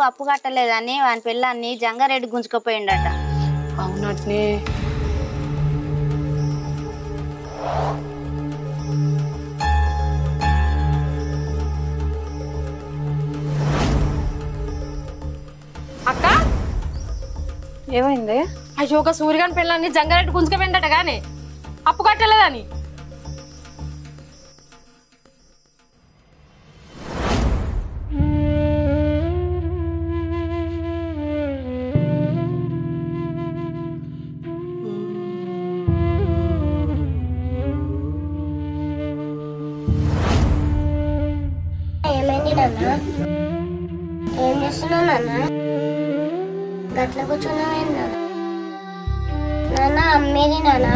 అప్పు కట్టలేదని వాని పిల్లాన్ని జంగారెడ్డి గుంజుకుపోయిండట. అవునట్నే. అక్క ఏమైంది? అయ్యో ఒక సూర్యగాని పిల్లాన్ని జంగారెడ్డి గుంజుకుపోయిండట గాని అప్పు కట్టలేదని. ఏం చేస్తున్నావు నాన్న? గట్ల కూర్చున్నావేం నాన్న? అమ్మేది నాన్న?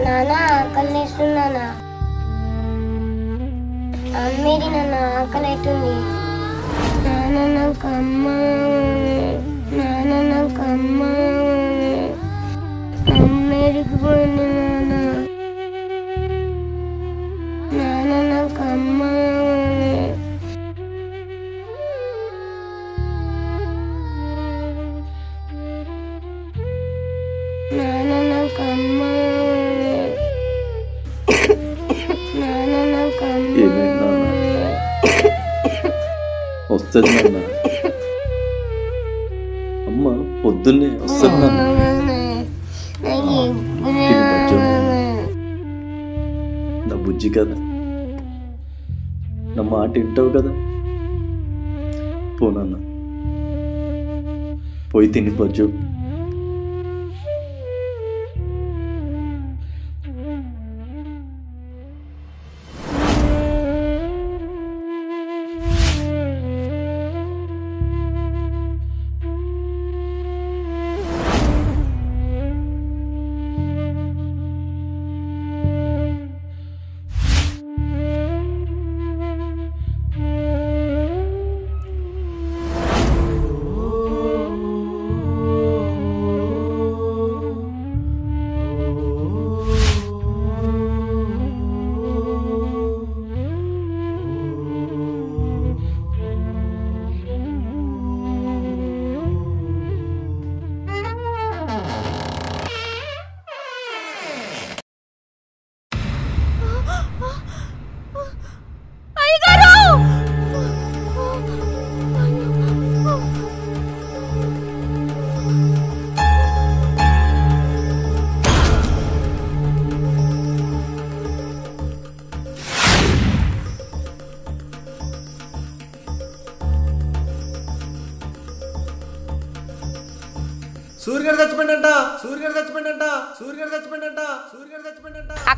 నాన్న ఆకలి వేస్తున్నానా? అమ్మేది నాన్న, ఆకలి అవుతుంది. నాన్న నాకు అమ్మ, నాన్న నాకు అమ్మ, అమ్మేదికి పోయింది నాన్న. నాన్న నాకు అమ్మ, నాన్న నాకు అమ్మ, నాన్న నాకు అమ్మ. వస్తుంది నాన్న, అమ్మ పొద్దున్నే వస్తుంది నాన్న. నా బుజ్జి కదా, నా మాట వింటావు కదా. పోనన్నా, పోయి తిని బజ్జు.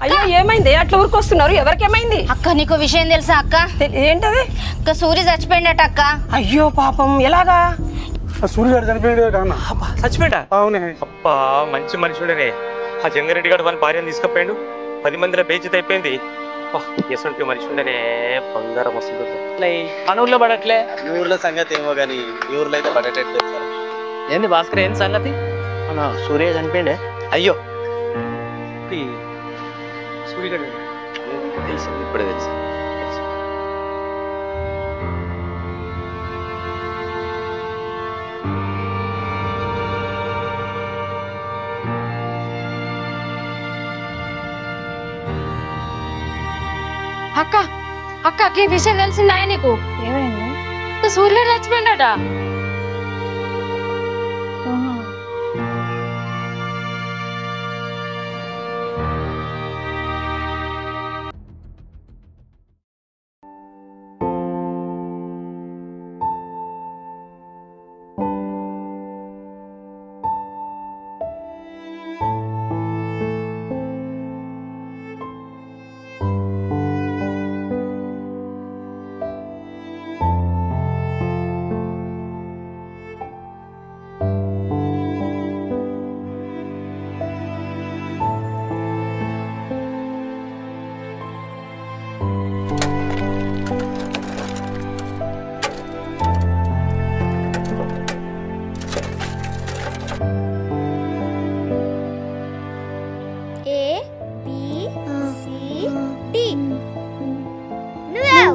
అయ్యో ఏమైంది? అట్లా ఊరుకొస్తున్నారు, ఎవరికేమైంది? అక్క నీకు విషయం తెలుసా అక్క? ఏంటది? అక్క సూర్య చచ్చిపోయిండట అక్క. అయ్యో పాపం, ఎలాగా? సూర్య గారు చనిపోయాడు. చచ్చిపోయాడా? అవునే. అబ్బా మంచి మనుషుడనే. ఆ జంగారెడ్డి గారు వాళ్ళ భార్యను తీసుకుపోయాడు. 10 మందిలో బేచిత అయిపోయింది. ఎసంటి మనుషుడనే, బంగారం వస్తుంది. మన ఊర్లో పడట్లే. ఈ ఊర్లో సంగతి ఏమో గానీ ఈ ఊర్లో అయితే పడేటట్టు. ఏంది భాస్కర్, ఏంది సంగతి? మన సూర్య చనిపోయిండే. అయ్యో సూర్యగాడు తెలుసు, ఇప్పుడే తెలుసు. అక్క అక్క ఈ విషయం తెలిసిందా నీకు? ఏమైంది? సూర్యుడు చచ్చిపోయిండట.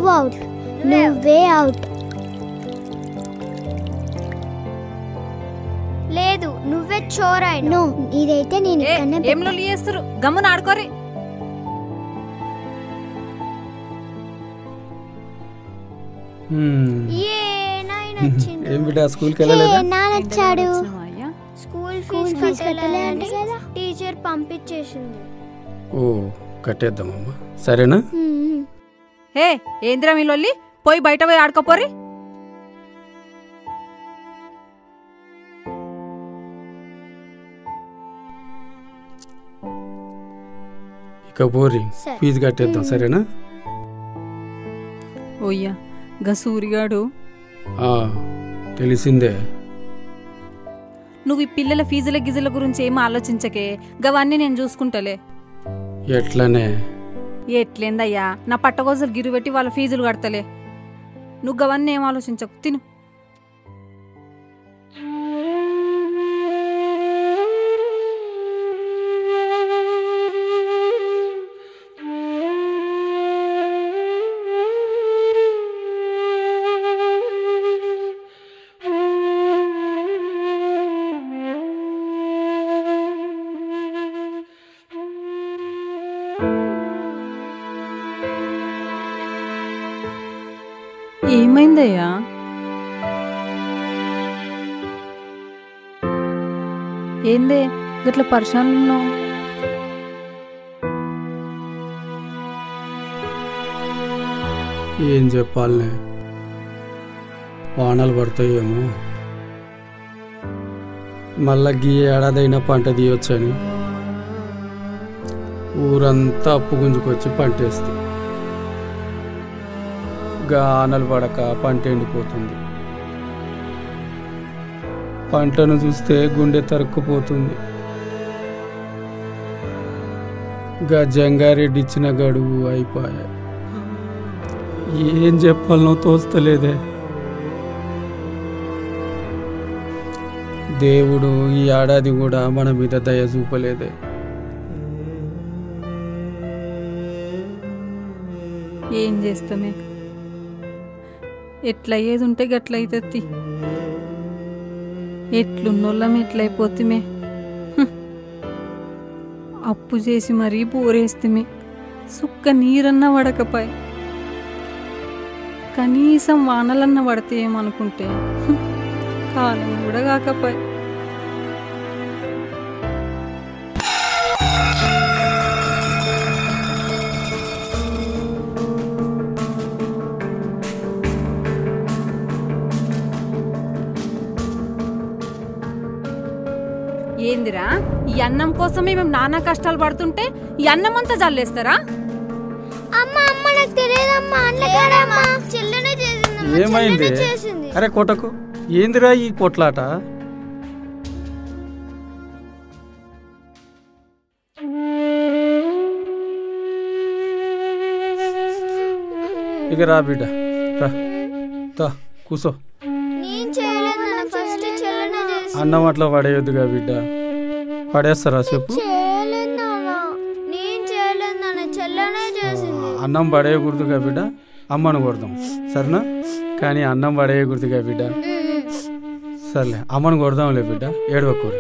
నువ్వు అవుట్, నువ్వే అవుట్. లేదు, నువ్వే చోరాయి. నో, ఇదైతే నేను ఏం లొల్లి చేస్తారు? గమ్మున ఆడుకోరి. ఏం బిడ్డ స్కూల్కి వెళ్ళలేదా? నచ్చాడు. స్కూల్ ఫీజు కట్టలేదంటే టీచర్ పంపించేసింది. ఓ కట్టేద్దామమ్మా, సరేనా? హే ఏంద్రా మీ లొల్లి? పోయి బయట పోయి ఆడుకోపోరి. ఇక పోరి, ఫీజు కట్టేద్దాం, సరేనా? ఓయ్యా గా సూరిగాడు తెలిసిందే. నువ్వు ఈ పిల్లల ఫీజుల గిజుల గురించి ఏం ఆలోచించకే, గవన్నీ నేను చూసుకుంటలే. ఎట్లనే? ఎట్లేందయ్యా, నా పట్టగోజులు గిరుబెట్టి వాళ్ళ ఫీజులు కడతలే. నువ్వు గవన్నీ ఏం ఆలోచించకు, తిను. ఏమైందయ్యా? ఏందే గట్ల పరిశాన్లు ఉన్నావు? ఏం చెప్పాలనే, వానలు పడతాయేమో, మళ్ళా గీ ఏడాదైనా పంట తీయొచ్చని ఊరంతా అప్పు గుంజుకొచ్చి పంటేస్తుంది. గానలు పడక పంట ఎండిపోతుంది. పంటను చూస్తే గుండె తరుక్కుపోతుంది. గా జంగారెడ్డి ఇచ్చిన గడువు అయిపోయా. ఏం చెప్పాలనో తోస్తలేదే. దేవుడు ఈ ఏడాది కూడా మన మీద దయ చూపలేదే. ఏం చేస్తామే, ఎట్లయ్యేది ఉంటే గట్లయితది. ఎట్లున్నోళ్ళం ఎట్లయిపోతుమే. అప్పు చేసి మరీ బోరేస్తుమే. సుక్క నీరన్నా పడకపాయ్, కనీసం వానలన్న పడితే ఏమనుకుంటే కాలం కూడా కాకపాయ్. ఏందిరా, ఈ అన్నం కోసమే మేము నానా కష్టాలు పడుతుంటే ఈ అన్నం అంతా జల్లేస్తారా? ఏమైంది? అరే కొట్టకు, ఏందిరా ఈ కొట్లాట? ఇక రా బిడ్డ, రా కూసో. అన్నం అట్లా పడేయొద్దుగా బిడ్డ. పడేస్తారా చెప్పు? అన్నం పడేయకూడదుగా బిడ్డ, అమ్మను కొడదాం సరేనా? కానీ అన్నం పడేయకూడదుగా బిడ్డ. సర్లే అమ్మను కొడదాంలే బిడ్డ, ఏడవకూరు.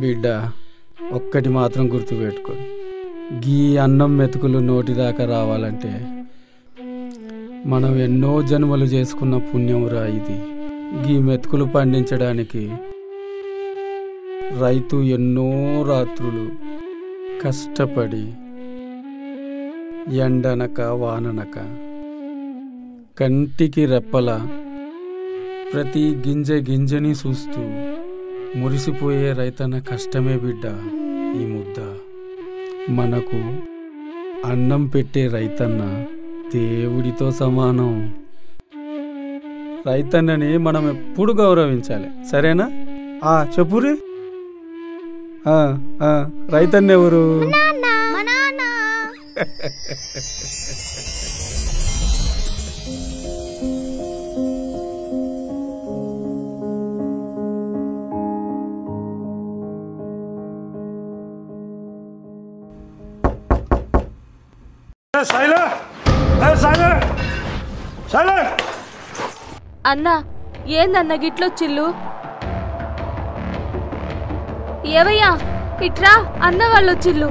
బిడ్డ ఒక్కటి మాత్రం గుర్తుపెట్టుకో, గీ అన్నం మెతుకులు నోటి దాకా రావాలంటే మనం ఎన్నో జన్మలు చేసుకున్న పుణ్యంరా ఇది. గీ మెతుకులు పండించడానికి రైతు ఎన్నో రాత్రులు కష్టపడి ఎండనక వాననక కంటికి రెప్పల ప్రతి గింజని చూస్తూ మురిసిపోయే రైతన్న కష్టమే బిడ్డ ఈ ముద్ద. మనకు అన్నం పెట్టే రైతన్న దేవుడితో సమానం. రైతన్నని మనం ఎప్పుడు గౌరవించాలి, సరేనా? చెప్పురి, రైతన్న ఎవరు? అన్నా ఏందన్న గిట్లొచ్చిల్లు? ఏవయ్యా ఇట్రా, అన్న వాళ్ళు వచ్చిల్లు.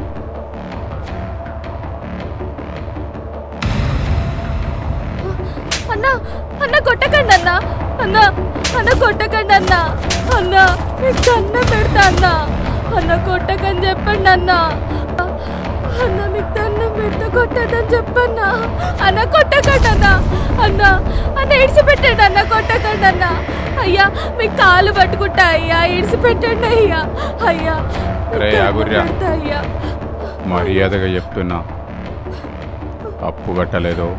అన్నా అన్న కొట్టకండి అన్నా, అన్న అన్న కొట్టకండి అన్నా, అన్న మీకు దండం పెడతా అన్నా, అన్న కొట్టకని చెప్పండి అన్నా, అన్న మీకు దండం పెడతా కొట్టదని చెప్పన్నా, అన్న కొట్టకండి అన్నా, అన్న అన్న ఇడిచిపెట్టండి అన్న, కొట్టకండి అన్న, అయ్యా మీకు కాలు పట్టుకుంటా అయ్యా, ఇడిచిపెట్టండి అయ్యా, అయ్యా అయ్యా. మర్యాదగా చెప్తున్నా, అప్పు కట్టలేదో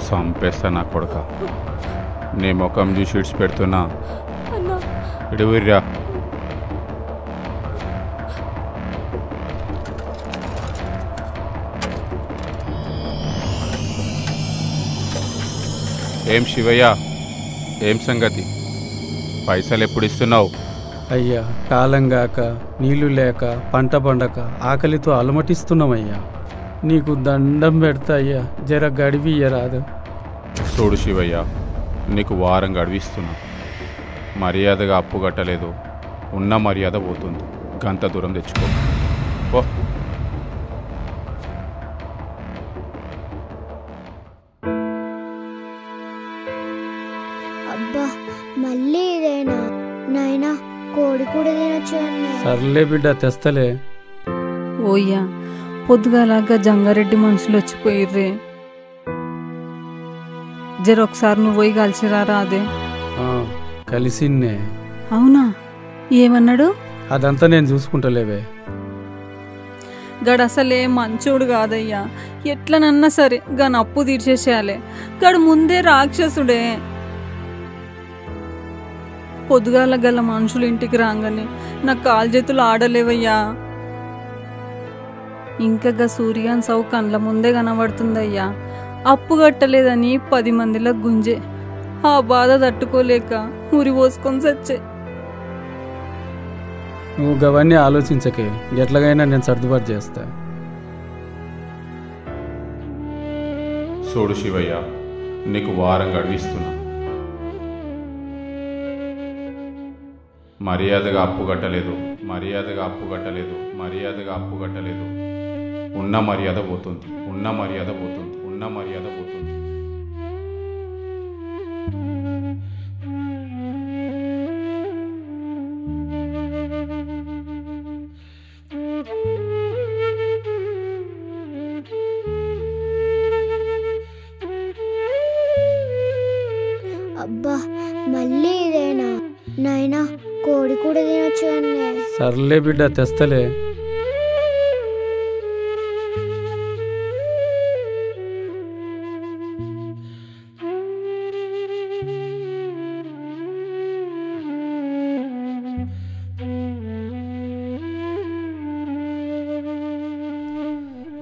చంపేస్తా నా కొడుక. నీ ముఖం చూసి ఇడ్చి పెడుతున్నా, ఇడువిర్రా. ఏం శివయ్య, ఏం సంగతి? పైసలు ఎప్పుడు ఇస్తున్నావు? అయ్యా, కాలం గాక నీళ్లు లేక పంట పండక ఆకలితో అలమటిస్తున్నామయ్యా. నీకు దండం పెడతా అయ్యా, జర గడివి ఇయ్యరాదు. చూడు శివయ్య, నీకు వారం గడివిస్తున్నా. మర్యాదగా అప్పు కట్టలేదు, ఉన్న మర్యాద పోతుంది. గంత దూరం తెచ్చుకో. ఓ అబ్బా మళ్ళీ ఇదేనా నాయనా? కోడి కూడా తినొచ్చు. సర్లే బిడ్డ, తెస్తలే. ఓయ్యా, పొద్దుగాలాగా జంగారెడ్డి మనుషులు వచ్చిపోయిర్రే. ఒకసారి నువ్వు పోయి కలిసిరారా? అదే కలిసిన్నే. అవునా? ఏమన్నాడు? అదంతా నేను చూసుకుంటలేవే. గడు అసలే మంచోడు కాదయ్యా, ఎట్లనన్నా సరే గాని అప్పు తీర్చేసేయాలి. గడు ముందే రాక్షసుడే. పొద్దుగాల గల మనుషులు ఇంటికి రాగానే నా కాలు చేతులు ఆడలేవయ్యా. ఇంకా సూర్యాన్ సౌ కండ్ల ముందే కనబడుతుందయ్యా. అప్పు కట్టలేదని 10 మందిలో గుంజే. ఆ బాధ తట్టుకోలేక ఊరి పోసుకొని సచ్చే. నువ్వు గవన్నీ ఆలోచించకే, ఎట్లాగైనా నేను సర్దుబాటు చేస్తా. చూడు శివయ్య, నీకు వారం గడివిస్తున్నా. మర్యాదగా అప్పు కట్టలేదు, మర్యాదగా అప్పు కట్టలేదు, మర్యాదగా అప్పు కట్టలేదు. ఉన్న మర్యాద పోతుంది, ఉన్న మర్యాద పోతుంది, ఉన్న మర్యాద పోతుంది. అబ్బా మళ్ళీ ఇదేనా నాయనా? కోడి కూడా తినొచ్చు. సర్లే బిడ్డ, తెస్తలే.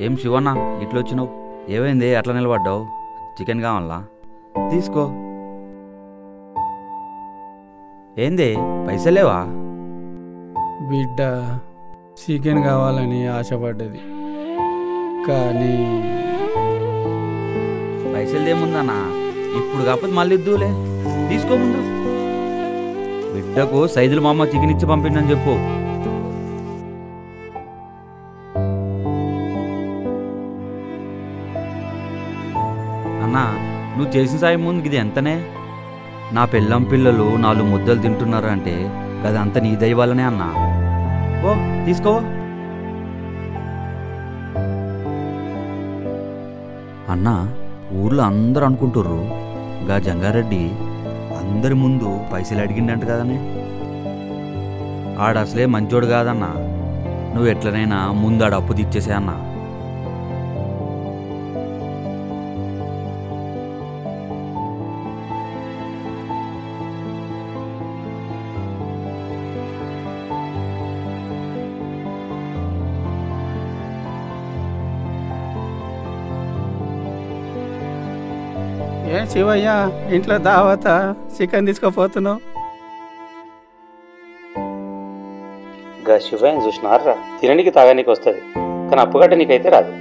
ఏం శివన్న ఇట్లా వచ్చినావు? ఏమైంది అట్లా నిలబడ్డావు? చికెన్ కావాలా? తీసుకో. ఏంది పైసలేవా? బిడ్డ చికెన్ కావాలని ఆశపడ్డది, కానీ పైసలు ఏముందన్నా, ఇప్పుడు కాకపోతే మళ్ళీ ఇద్దులే. తీసుకో ముందు. బిడ్డకు సైజులు మా అమ్మ చికెన్ ఇచ్చి పంపిందని చెప్పు. అన్నా, నువ్వు చేసిన సాయం ముందు ఇది ఎంతనే? నా పెళ్ళం పిల్లలు 4 ముద్దలు తింటున్నారు అంటే గదంతా నీ దయవల్లనే అన్నా. ఓ తీసుకో. అన్నా, ఊర్లో అందరూ అనుకుంటుర్రు గా జంగారెడ్డి అందరి ముందు పైసలు అడిగిండంట కదనే. ఆడసలే మంచోడు కాదన్నా. నువ్వు ఎట్లనైనా ముందు ఆడ అప్పు తీర్చేసే అన్నా. ఏ శివయ్య ఇంట్లో దావత చికెన్ తీసుకుపోతున్నావు? గా శివయ్యని చూసినారా తినడానికి తాగానికి వస్తుంది కానీ అప్పుగట్ట నీకైతే రాదు.